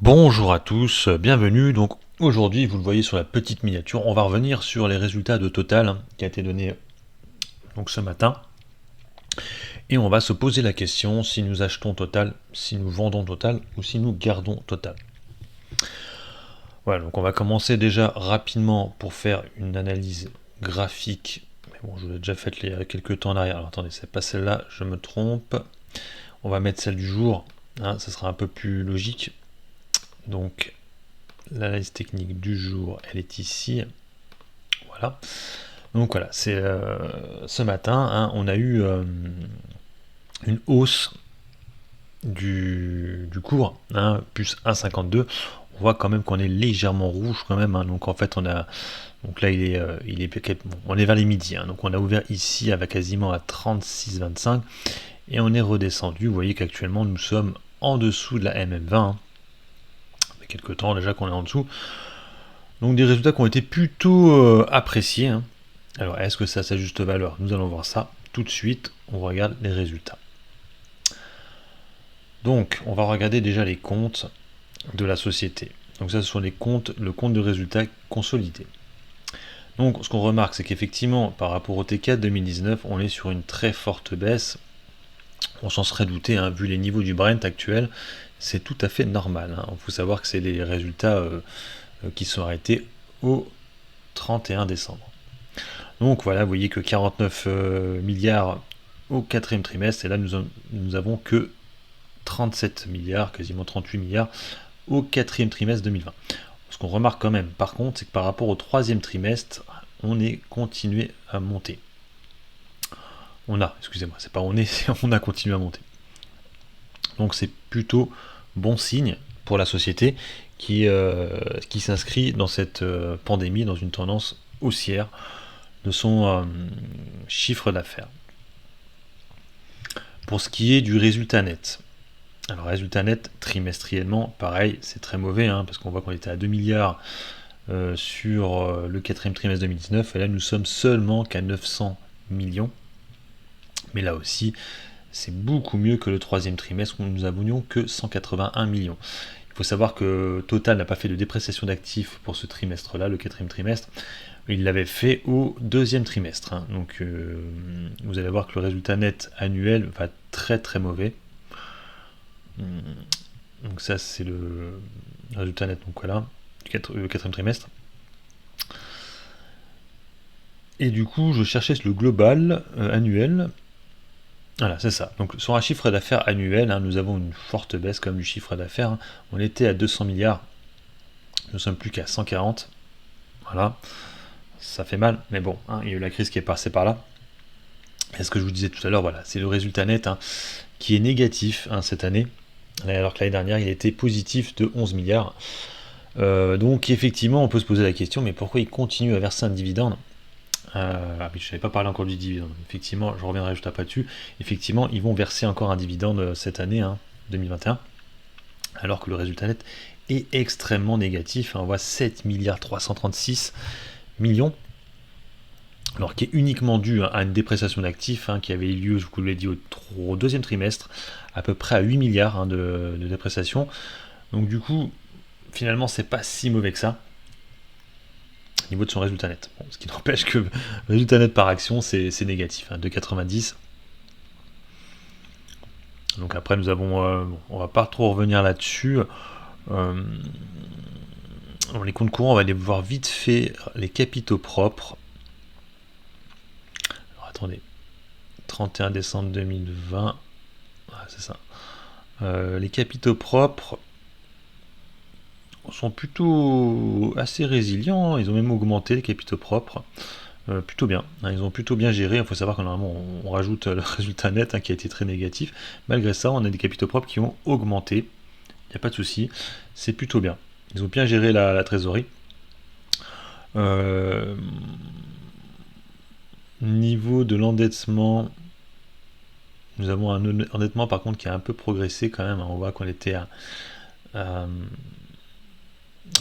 Bonjour à tous, bienvenue. Donc aujourd'hui, vous le voyez sur la petite miniature, on va revenir sur les résultats de Total qui a été donné donc ce matin. Et on va se poser la question si nous achetons Total, si nous vendons Total ou si nous gardons Total. Voilà, donc on va commencer déjà rapidement pour faire une analyse graphique. Mais bon, je l'ai déjà faite il y a quelques temps en arrière. Alors attendez, c'est pas celle-là, je me trompe. On va mettre celle du jour, hein, ça sera un peu plus logique. Donc l'analyse technique du jour, elle est ici. Voilà. Donc voilà, c'est ce matin, hein, on a eu une hausse du cours, hein, plus 1,52. On voit quand même qu'on est légèrement rouge quand même, hein, donc en fait donc là on est vers les midi, hein, donc on a ouvert ici avec quasiment à 36,25 et on est redescendu. Vous voyez qu'actuellement nous sommes en dessous de la MM20, hein. Ça fait quelques temps déjà qu'on est en dessous. Donc des résultats qui ont été plutôt appréciés, hein. Alors, est-ce que ça s'ajuste valeur? Nous allons voir ça tout de suite. On regarde les résultats. Donc, on va regarder déjà les comptes de la société. Donc ça, ce sont les comptes, le compte de résultats consolidé. Donc, ce qu'on remarque, c'est qu'effectivement, par rapport au T4 2019, on est sur une très forte baisse. On s'en serait douté, hein, vu les niveaux du Brent actuel, c'est tout à fait normal, hein. Il faut savoir que c'est les résultats qui sont arrêtés au 31 décembre. Donc voilà, vous voyez que 49 milliards au quatrième trimestre, et là nous avons que 37 milliards, quasiment 38 milliards au quatrième trimestre 2020. Ce qu'on remarque quand même, par contre, c'est que par rapport au troisième trimestre, on est continué à monter. Excusez-moi, c'est pas on est, c'est on a continué à monter. Donc c'est plutôt bon signe pour la société qui s'inscrit dans cette pandémie, dans une tendance haussière de son chiffre d'affaires. Pour ce qui est du résultat net, alors résultat net trimestriellement, pareil, c'est très mauvais, hein, parce qu'on voit qu'on était à 2 milliards sur le quatrième trimestre 2019, et là nous sommes seulement qu'à 900 millions. Mais là aussi, c'est beaucoup mieux que le troisième trimestre où nous n'avons que 181 millions. Il faut savoir que Total n'a pas fait de dépréciation d'actifs pour ce trimestre-là, le quatrième trimestre. Il l'avait fait au deuxième trimestre, hein. Donc vous allez voir que le résultat net annuel va très très mauvais. Donc ça c'est le résultat net, donc voilà, du quatrième trimestre. Et du coup je cherchais le global annuel. Voilà, c'est ça. Donc sur un chiffre d'affaires annuel, hein, nous avons une forte baisse comme du chiffre d'affaires, hein. On était à 200 milliards, nous ne sommes plus qu'à 140. Voilà, ça fait mal, mais bon, hein, il y a eu la crise qui est passée par là. Et ce que je vous disais tout à l'heure, voilà, c'est le résultat net, hein, qui est négatif, hein, cette année, alors que l'année dernière il était positif de 11 milliards. Donc effectivement on peut se poser la question, mais pourquoi il continue à verser un dividende? Ah oui, je n'avais pas parlé encore du dividende. Effectivement, je reviendrai juste après dessus. Effectivement, ils vont verser encore un dividende cette année, hein, 2021, alors que le résultat net est extrêmement négatif, hein. On voit 7 milliards 336 millions, alors qui est uniquement dû à une dépréciation d'actifs, hein, qui avait eu lieu, je vous l'ai dit, au deuxième trimestre, à peu près à 8 milliards, hein, de dépréciation. Donc du coup, finalement, c'est pas si mauvais que ça au niveau de son résultat net. Bon, ce qui n'empêche que le résultat net par action, c'est négatif, hein, 2,90. Donc après, nous avons, on va pas trop revenir là-dessus. Les comptes courants, on va aller voir vite fait les capitaux propres. Alors attendez, 31 décembre 2020, ah, c'est ça. Les capitaux propres sont plutôt assez résilients, ils ont même augmenté les capitaux propres. Plutôt bien, hein, ils ont plutôt bien géré. Il faut savoir que normalement on rajoute le résultat net, hein, qui a été très négatif. Malgré ça, on a des capitaux propres qui ont augmenté. Il n'y a pas de souci, c'est plutôt bien. Ils ont bien géré la trésorerie. Niveau de l'endettement, nous avons un endettement par contre qui a un peu progressé quand même, hein. On voit qu'on était à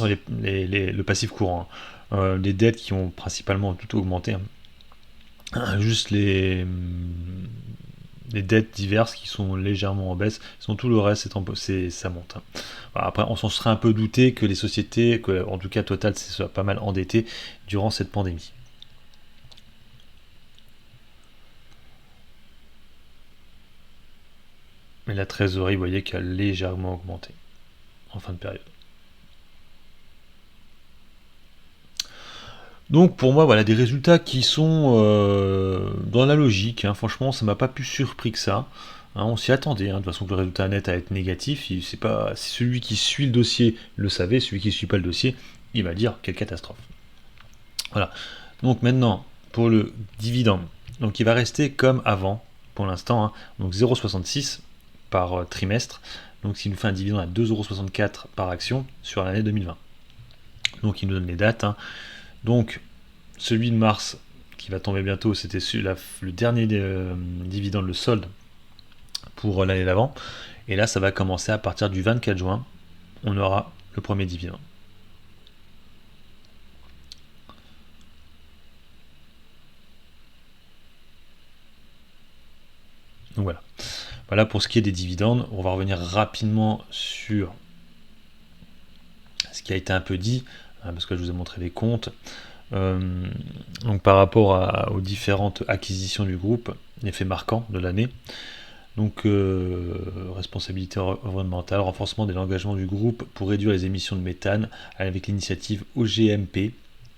le passif courant, hein. Les dettes qui ont principalement tout augmenté, hein. Juste des dettes diverses qui sont légèrement en baisse, sinon tout le reste ça monte. Voilà, après, on s'en serait un peu douté que les sociétés, en tout cas Total, soit pas mal endetté durant cette pandémie. Mais la trésorerie, vous voyez, qui a légèrement augmenté en fin de période. Donc pour moi, voilà, des résultats qui sont dans la logique. Franchement, ça m'a pas plus surpris que ça. On s'y attendait, de toute façon, que le résultat net à être négatif. C'est pas, si celui qui suit le dossier le savait, celui qui ne suit pas le dossier, il va dire quelle catastrophe. Voilà. Donc maintenant, pour le dividende, donc il va rester comme avant pour l'instant, donc 0,66 par trimestre. Donc ce qui nous fait un dividende à 2,64€ par action sur l'année 2020. Donc il nous donne les dates. Donc celui de mars qui va tomber bientôt, c'était le dernier dividende, le solde pour l'année d'avant. Et là, ça va commencer à partir du 24 juin. On aura le premier dividende. Donc voilà. Voilà pour ce qui est des dividendes. On va revenir rapidement sur ce qui a été un peu dit, parce que je vous ai montré les comptes. Donc par rapport aux différentes acquisitions du groupe, l'effet marquant de l'année. Donc responsabilité environnementale, renforcement de l'engagement du groupe pour réduire les émissions de méthane avec l'initiative OGMP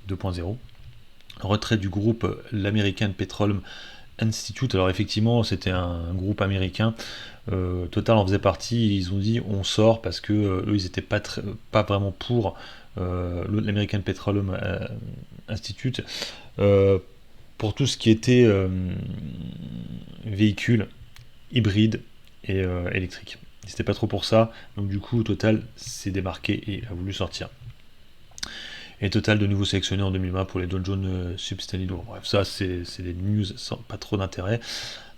2.0. Retrait du groupe l'American Petroleum Institute. Alors effectivement, c'était un groupe américain. Total en faisait partie. Ils ont dit on sort parce que eux, ils n'étaient pas vraiment pour l'American Petroleum Institute pour tout ce qui était véhicules hybrides et électriques. Ils n'étaient pas trop pour ça. Donc du coup, Total s'est démarqué et a voulu sortir. Et Total de nouveau sélectionné en 2020 pour les Dow Jones Sustainable. Bref, ça c'est des news sans pas trop d'intérêt.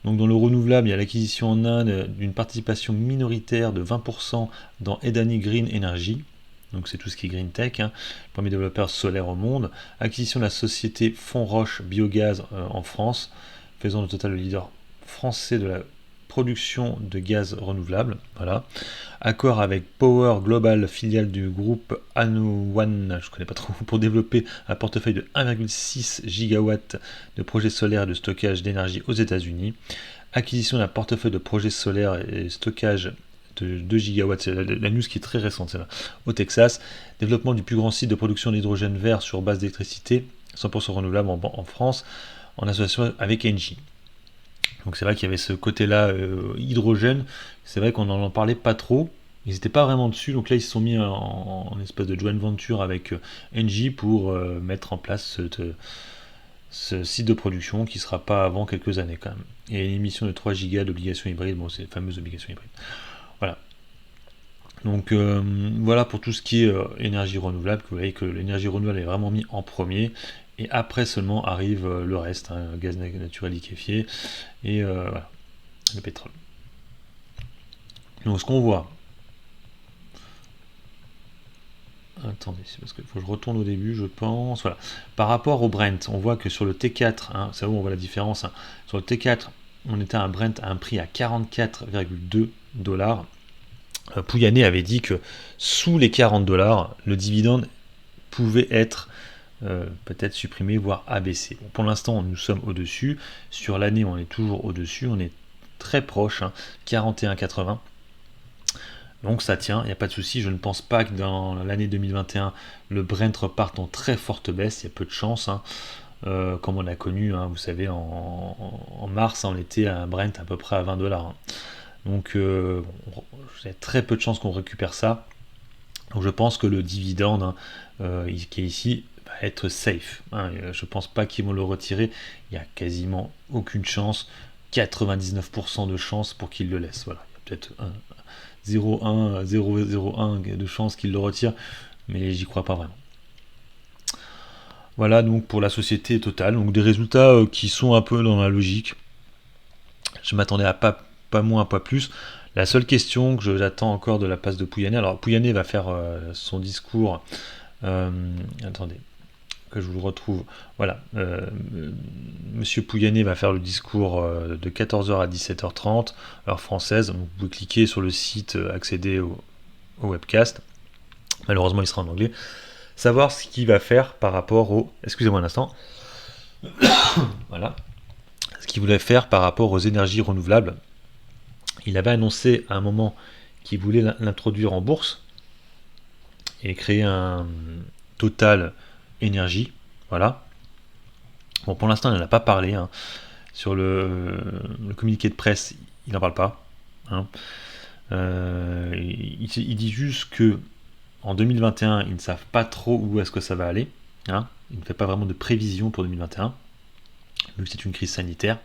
Donc dans le renouvelable, il y a l'acquisition en Inde d'une participation minoritaire de 20% dans Adani Green Energy. Donc c'est tout ce qui est green tech, premier développeur solaire au monde. Acquisition de la société Fonroche Biogaz en France, faisant de Total le leader français de la production de gaz renouvelable. Voilà. Accord avec Power Global, filiale du groupe Anuwan, je connais pas trop, pour développer un portefeuille de 1,6 gigawatts de projets solaires et de stockage d'énergie aux États-Unis. Acquisition d'un portefeuille de projets solaires et stockage de 2 gigawatts, c'est la news qui est très récente, c'est là, au Texas. Développement du plus grand site de production d'hydrogène vert sur base d'électricité, 100% renouvelable en France, en association avec Engie. Donc c'est vrai qu'il y avait ce côté-là hydrogène, c'est vrai qu'on n'en parlait pas trop, ils n'étaient pas vraiment dessus, donc là ils se sont mis en espèce de joint venture avec Engie pour mettre en place ce site de production qui ne sera pas avant quelques années quand même. Et une émission de 3 gigas d'obligations hybrides, bon c'est les fameuses obligations hybrides. Voilà. Donc voilà pour tout ce qui est énergie renouvelable, vous voyez que l'énergie renouvelable est vraiment mis en premier, et après seulement arrive le reste, gaz naturel liquéfié, et voilà, le pétrole. Donc ce qu'on voit, attendez, c'est parce qu'il faut que je retourne au début, je pense, voilà, par rapport au Brent, on voit que sur le T4, c'est où on voit la différence, sur le T4, on était à un Brent à un prix à 44,2 $. Pouyanné avait dit que sous les 40 $, le dividende pouvait être peut-être supprimé, voire abaissé. Bon, pour l'instant, nous sommes au-dessus. Sur l'année, on est toujours au-dessus. On est très proche, 41,80. Donc ça tient, il n'y a pas de souci. Je ne pense pas que dans l'année 2021, le Brent reparte en très forte baisse. Il y a peu de chance. Comme on a connu, vous savez, en mars, on était à un Brent à peu près à 20 $. Donc il y a très peu de chances qu'on récupère ça. Donc je pense que le dividende qui est ici va être safe. Je pense pas qu'ils vont le retirer. Il n'y a quasiment aucune chance. 99% de chance pour qu'ils le laissent. Voilà. Il y a peut-être 0,1 de chance qu'ils le retirent, mais j'y crois pas vraiment. Voilà donc pour la société Total. Donc des résultats qui sont un peu dans la logique. Je m'attendais à pas moins, pas plus. La seule question que j'attends encore de la place de Pouyanné, alors Pouyanné va faire son discours, attendez, que je vous le retrouve. Voilà, Monsieur Pouyanné va faire le discours de 14h à 17h30, heure française. Donc, vous pouvez cliquer sur le site, accéder au webcast. Malheureusement, il sera en anglais. Savoir ce qu'il va faire par rapport au... Excusez-moi un instant. Voilà. Ce qu'il voulait faire par rapport aux énergies renouvelables. Il avait annoncé à un moment qu'il voulait l'introduire en bourse et créer un Total Énergie. Voilà. Bon, pour l'instant, il n'en a pas parlé. Hein. Sur le communiqué de presse, il n'en parle pas. Hein. Il dit juste que en 2021, ils ne savent pas trop où est-ce que ça va aller. Hein. Il ne fait pas vraiment de prévision pour 2021, vu que c'est une crise sanitaire.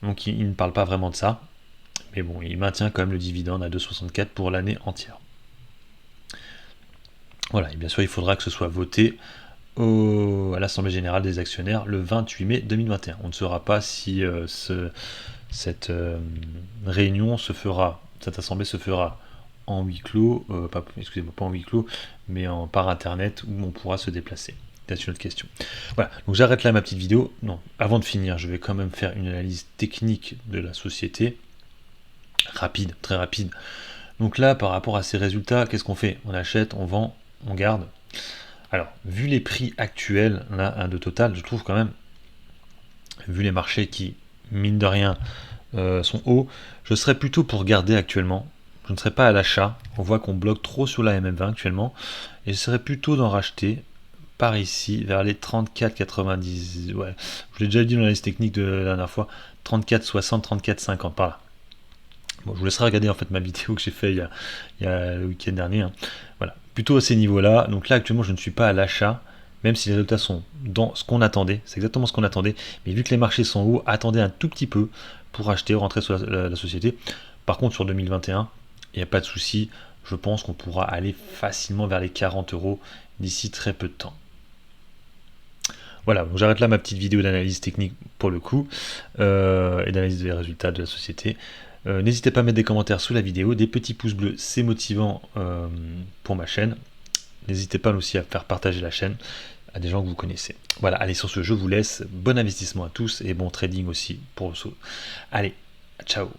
Donc il ne parle pas vraiment de ça. Mais bon, il maintient quand même le dividende à 2,64 pour l'année entière. Voilà, et bien sûr, il faudra que ce soit voté à l'Assemblée Générale des Actionnaires le 28 mai 2021. On ne saura pas si cette réunion se fera, cette assemblée se fera en huis clos, excusez-moi, pas en huis clos, mais par internet où on pourra se déplacer. C'est une autre question. Voilà, donc j'arrête là ma petite vidéo. Non, avant de finir, je vais quand même faire une analyse technique de la société. Rapide, très rapide. Donc là, par rapport à ces résultats, qu'est-ce qu'on fait? On achète, on vend, on garde. Alors, vu les prix actuels là, de Total, je trouve quand même, vu les marchés qui, mine de rien, sont hauts, je serais plutôt pour garder actuellement. Je ne serais pas à l'achat. On voit qu'on bloque trop sur la MM20 actuellement. Et je serais plutôt d'en racheter par ici, vers les 34,90. Ouais, je l'ai déjà dit dans la liste technique de la dernière fois. 34,60, 34,50 par là. Bon, je vous laisserai regarder en fait ma vidéo que j'ai fait il y a le week-end dernier. Hein. Voilà, plutôt à ces niveaux-là. Donc là actuellement je ne suis pas à l'achat, même si les résultats sont dans ce qu'on attendait. C'est exactement ce qu'on attendait. Mais vu que les marchés sont hauts, attendez un tout petit peu pour acheter, rentrer sur la société. Par contre sur 2021, il n'y a pas de souci. Je pense qu'on pourra aller facilement vers les 40 € d'ici très peu de temps. Voilà, donc j'arrête là ma petite vidéo d'analyse technique pour le coup, et d'analyse des résultats de la société. N'hésitez pas à mettre des commentaires sous la vidéo, des petits pouces bleus, c'est motivant pour ma chaîne. N'hésitez pas aussi à faire partager la chaîne à des gens que vous connaissez. Voilà, allez sur ce, je vous laisse. Bon investissement à tous et bon trading aussi pour vous. Allez, ciao.